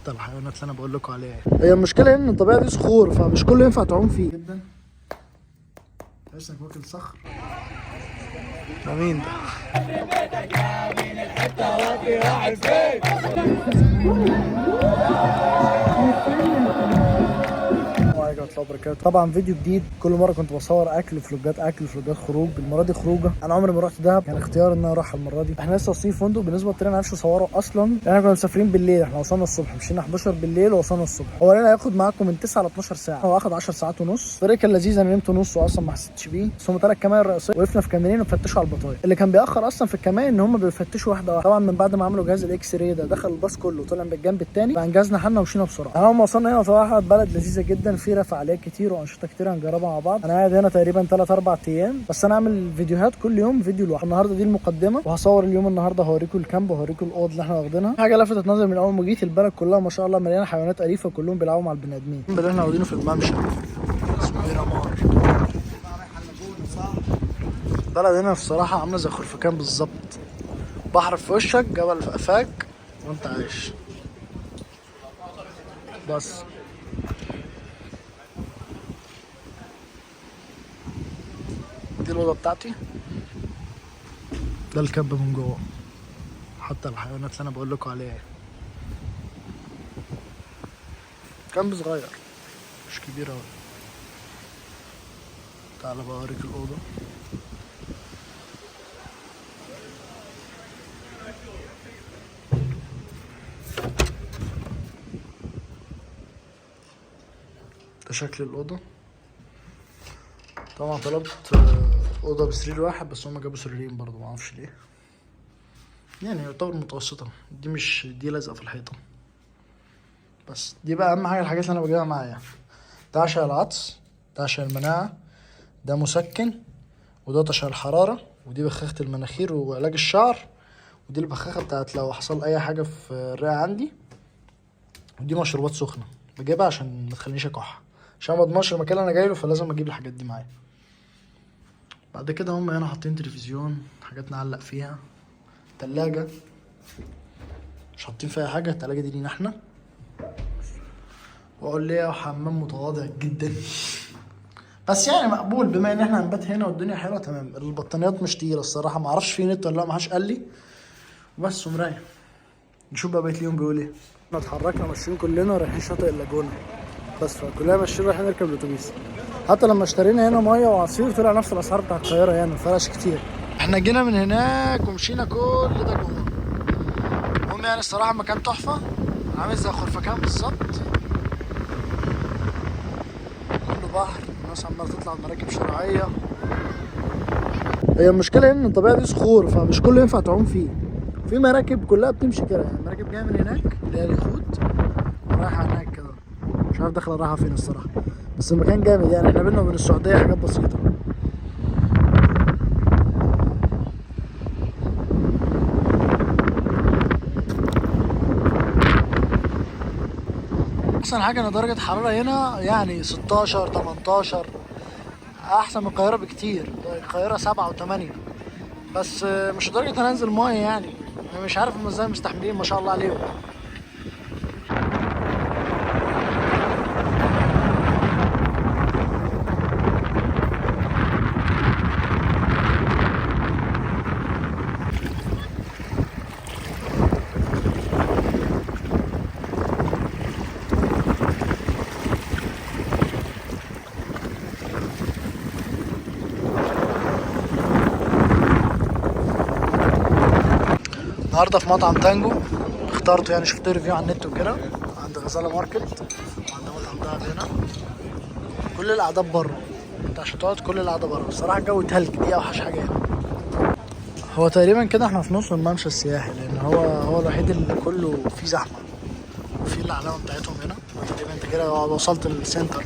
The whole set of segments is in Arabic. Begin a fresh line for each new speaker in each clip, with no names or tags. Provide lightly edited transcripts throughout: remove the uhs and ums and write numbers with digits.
حتى الحيوانات اللي انا بقول لكم عليها. هي المشكله ان الطبيعه دي صخور، فمش كله ينفع تعوم فيه جدا. تحس انك واكل صخر. ده مين ده؟ طبعا فيديو جديد. كل مره كنت بصور اكل فلوجات خروج. المره دي خروجه. انا عمري ما رحت دهب، كان اختيار ان انا اروح المره دي. احنا لسه واصلين فندق. بالنسبه للطريق ما عرفش اصوره اصلا، احنا كنا مسافرين بالليل. احنا وصلنا الصبح، مشينا 11 بالليل ووصلنا الصبح. هو لنا هياخد معاكم من 9 ل 12 ساعه، هو اخد 10 ساعات ونص. الطريق كان لذيذ، انا نمت نص واصلا ما حسيتش بيه. بس هم 3 كمائن رئيسيه، وقفنا في كمينين وفتشوا على البطايق. اللي كان بيأخر اصلا في الكمائن ان هم بيفتشوا واحده واحده. طبعا من بعد ما عملوا جهاز الاكس راي ده، دخل الباص كله طلع من الجنب الثاني، فانجزنا حالنا ومشينا بسرعه. انا لما وصلنا هنا صراحه بلد لذيذه جدا، فيها فعاليات كتير وانشطه كتير هنجربها مع بعض. انا قاعد هنا تقريبا 3-4 ايام، بس انا اعمل فيديوهات كل يوم فيديو لوحده. النهارده دي المقدمه، وهصور اليوم النهارده هوريكم الكامب وهوريكم الاوض اللي احنا واخدينها. حاجه لفتت نظري من اول ما جيت، البلد كلها ما شاء الله مليانه حيوانات اليفه، كلهم بيلعبوا مع البني ادمين. اللي احنا واخدينه في الممشى اسمه ايه، رمار. البلد هنا الصراحه عامله زي خرفكان بالظبط. بحر في وشك، جبل في قفاك، وانت عايش بس. دي الأوضة بتاعتي، ده الكامب من جوه، حتى الحيوانات اللي أنا بقول لكم عليها. كامب صغير مش كبير أوي. تعالى بقى أوريك الأوضة. ده شكل الأوضة. طبعا طلبت أوضة بسرير واحد، بس هما جابوا سريرين برضه، معرفش ليه. يعني يعتبر متوسطة، دي مش دي لازقة في الحيطة. بس دي بقى أهم حاجة، الحاجات اللي أنا بجيبها معايا. ده عشان العطس، ده عشان المناعة، ده مسكن، وده عشان الحرارة، ودي بخاخة المناخير وعلاج الشعر، ودي البخاخة بتاعت لو حصل أي حاجة في الرئة عندي، ودي مشروبات سخنة بجيبها عشان متخلينيش أكح، عشان مضمنش المكان اللي أنا جايله، فلازم أجيب الحاجات دي معايا. بعد كده هم هنا حاطين تلفزيون، حاجات نعلق فيها، تلاجة مش حاطين فيها حاجة، التلاجة دي لينا احنا، وعلية وحمام متواضع جدا بس يعني مقبول، بما ان احنا هنبات هنا والدنيا حلوه تمام. البطانيات مش تقيله الصراحه، ما اعرفش في نت ولا لا، ما حدش قال لي. بس ومرايه. نشوف بقى بقيه اليوم بيقول ايه. احنا اتحركنا ماشيين كلنا رايحين شاطئ اللاجونه، بس فكلنا ماشيين رايحين نركب الاتوبيس. حتى لما اشترينا هنا ميه وعصير طلع نفس الاسعار بتاع القاهره، يعني مفرقش كتير. احنا جينا من هناك ومشينا كل ده جوه. المهم يعني الصراحه مكان تحفه، عامل زي خرفكان بالظبط، كله بحر، الناس عماله تطلع بمراكب شراعيه. هي المشكله ان الطبيعه دي صخور، فمش كله ينفع تعوم فيه. في مراكب كلها بتمشي كده، يعني مراكب جايه من هناك اللي هي اليخوت رايحه هناك كده، مش عارف داخله رايحه فين الصراحه، بس المكان جامد. يعني احنا بينا وبين السعوديه حاجات بسيطه. احسن حاجه ان درجه الحراره هنا يعني 16 18، احسن من القاهره بكتير. القاهره 7 و8، بس مش لدرجه ان انزل ميه يعني. انا مش عارف هم ازاي مستحملين، ما شاء الله عليهم. النهارده في مطعم تانجو اخترته، يعني شفت ريفيو على النت وكده، عند غزاله ماركت، وعند مطعم دهب هنا. كل القعدات بره، انت عشان تقعد كل القعده بره. الصراحه الجو تلج، دي اوحش حاجه هنا. هو تقريبا كده احنا في نص الممشى السياحي، لان هو الوحيد اللي كله فيه زحمه، وفي العلامه بتاعتهم هنا. تقريبا انت كده وصلت السنتر،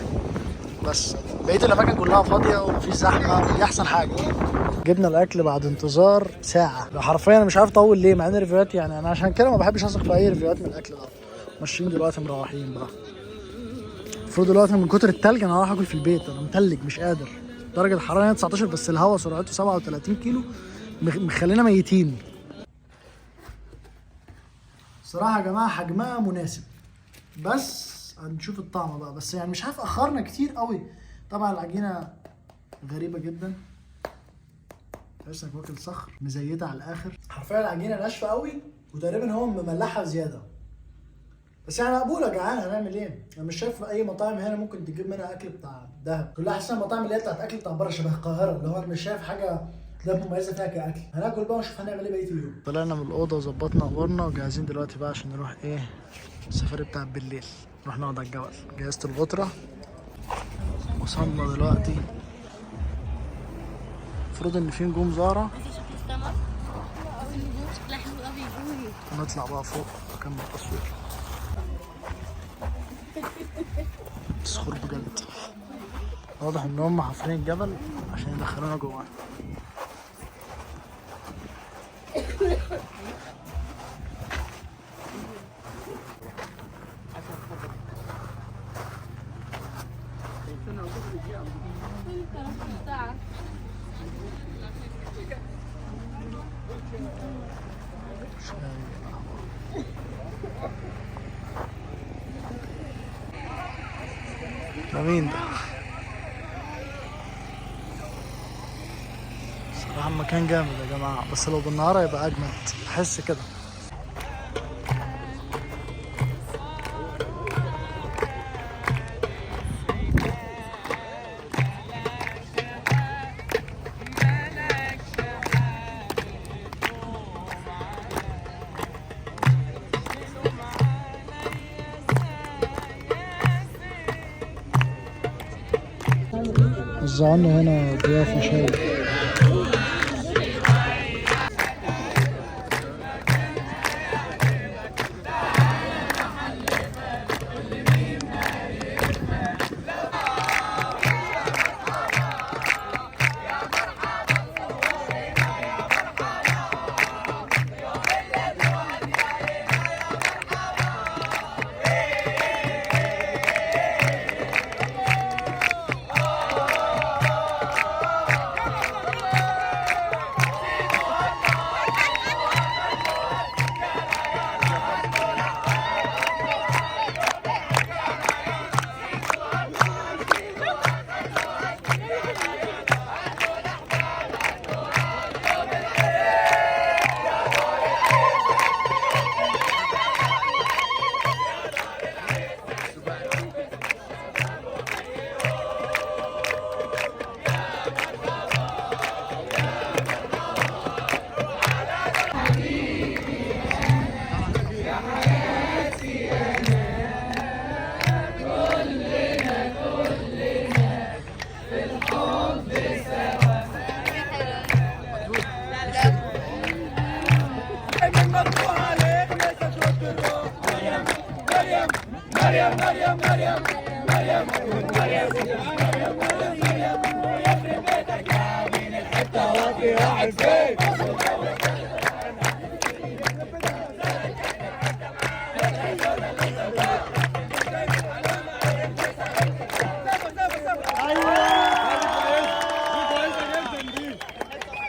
بس بقيه الاماكن كلها فاضيه ومفيش زحمه، دي احسن حاجه. جبنا الاكل بعد انتظار ساعه، حرفيا انا مش عارف اطول ليه، مع ان الريفيوهات يعني انا عشان كده ما بحبش اثق في اي ريفيوهات من الاكل ده. ماشيين دلوقتي مروحين بقى. المفروض دلوقتي من كتر التلج انا هروح اكل في البيت، انا متلج مش قادر. درجه الحراره هنا 19، بس الهواء سرعته 37 كيلو، مخلينا ميتين. صراحه يا جماعه حجمها مناسب، بس هنشوف الطعم بقى. بس يعني مش عارف اخرنا كتير قوي. طبعا العجينه غريبه جدا، تحس انك واكل صخر مزيته على الاخر. حرفيا العجينه ناشفه قوي وتقريبا هو مملحها زياده. بس يعني مقبوله، جعان هنعمل ايه؟ انا مش شايف اي مطاعم هنا ممكن تجيب منها اكل بتاع دهب. كلها احسن المطاعم اللي هي بتاعت اكل بتاع بره شبه القاهره، اللي هو انا مش شايف حاجه ده مميزه فيها كاكل. هناكل بقى ونشوف هنعمل ايه بقيه اليوم. طلعنا من الاوضه وظبطنا امورنا وجاهزين دلوقتي بقى عشان نروح ايه السفريه بتاعت بالليل. نروح نقعد على الجبل. جهزت الغطره، وصلنا دلوقتي. المفروض ان في نجوم زهره. نطلع بقى فوق نكمل تصوير. صخور بجد. واضح ان هم حافرين الجبل عشان يدخلونا جوه. ده مين ده؟ صراحة المكان جامد يا جماعة، بس لو بالنهار هيبقى أجمد، بحس كده. وزعنا هنا ضيافة شاي.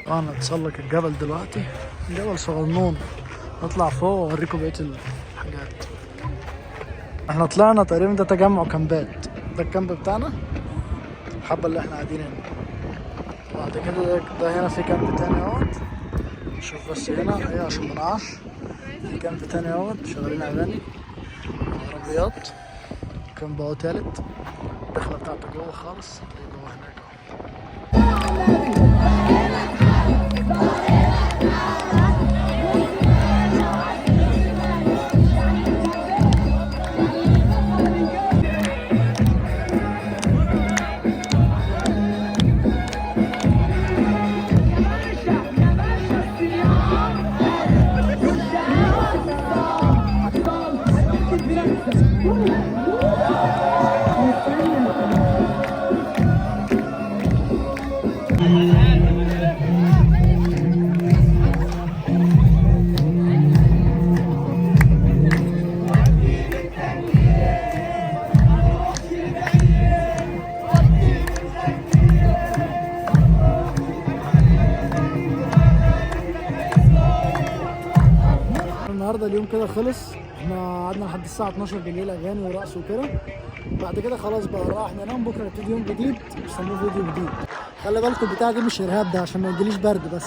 طبعا هنتسلق الجبل دلوقتي، جبل صغنون. نطلع فوق واوريكم بقية الحاجات. احنا طلعنا تقريبا ده تجمع كامبات، ده الكامب بتاعنا الحبة اللي احنا قاعدين هنا. بعد كده ده هنا في كامب تاني اهوت. شوف بس هنا ايه عشان منقعش. في كامب تاني اهوت شغالين اغاني عربيات. كامب اهو تالت، الدخلة بتاعته جوه خالص، جوه هناك اهو. النهارده اليوم كده كده خلص، احنا قعدنا لحد الساعه 12 بالليل اغاني ورقص وكده. بعد كده خلاص بقى راح ننام، بكره نبتدي يوم جديد، استنوا فيديو جديد. خلي بالكم البتاع دي مش ارهاب، ده عشان ما يجيليش برد بس.